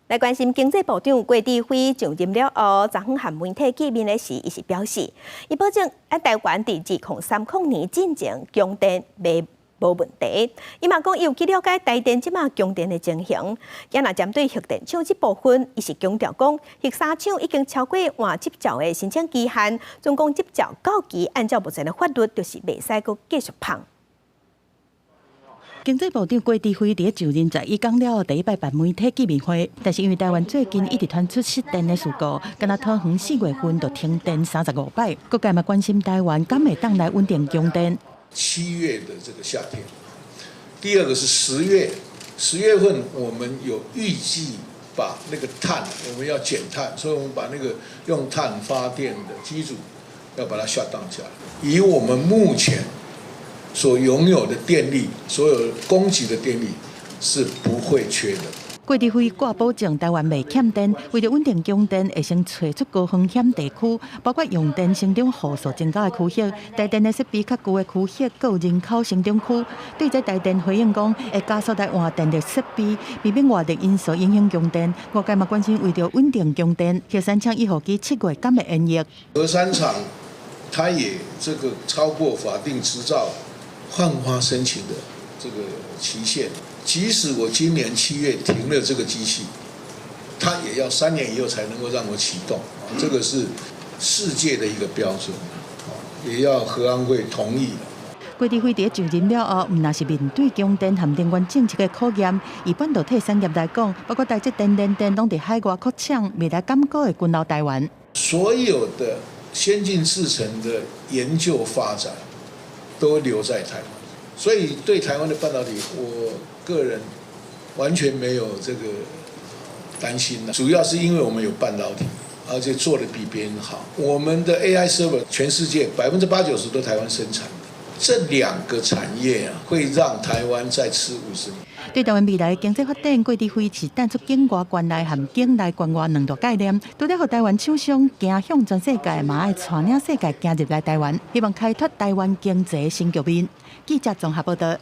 来关心经济部长郭志辉上任了后，昨昏和媒体见面的时，伊是表示，伊保证台湾伫2030年进前供电袂无问题。伊嘛讲，伊有去了解台电即马供电的情形，今若针对核电厂这部分，伊是强调讲，核三厂已经超过换执照的申请期限，总共执照到期，按照目前的法律，就是袂使阁继续碰。经济部长郭志辉伫就任在伊讲了第一摆办媒体见面会，但是因为台湾最近一直传出失电的事故，敢若桃园4月份就停电35摆，各界嘛关心台湾敢会当来稳定供电。7月的这个夏天，第二个是10月，10月份我们有预计把那个碳，我们要减碳，所以我们把那个用碳发电的机组要把它下降下来，以我们目前所拥有的电力，所有供给的电力是不会缺的。郭志辉挂保证台湾袂欠电，为了稳定供电，会先找出高风险地区，包括用电成长户数增加的区域、台电的设备较旧的区域，还有人口成长区。对这台电回应讲，会加速来换电的设备，避免外力因素影响供电。外界嘛关心，为了稳定供电，核三厂1号机7月敢会延役？核三厂它也这个超过法定执照换发申请的这个期限。即使我今年7月停了这个机器，它也要3年以后才能够让我启动，这个是世界的一个标准，也要核安会同意。郭志辉伫就任了后，毋但是面对供电和能源政策的考验，以半导体产业来讲，包括台积电、联电拢伫海外扩厂，未来敢够会困扰台湾。所有的先进制程的研究发展都留在台湾。所以对台湾的半导体，我个人完全没有这个担心的。主要是因为我们有半导体，而且做得比别人好。我们的 AI server 全世界80%-90%都台湾生产的，这2个产业啊，会让台湾再吃50年。对台湾未来经济发展，郭志辉是带出境外关内和境内关外2大概念，除了让台湾厂商行向全世界，嘛爱带领世界行入来台湾，希望开拓台湾经济新局面。记者综合报道。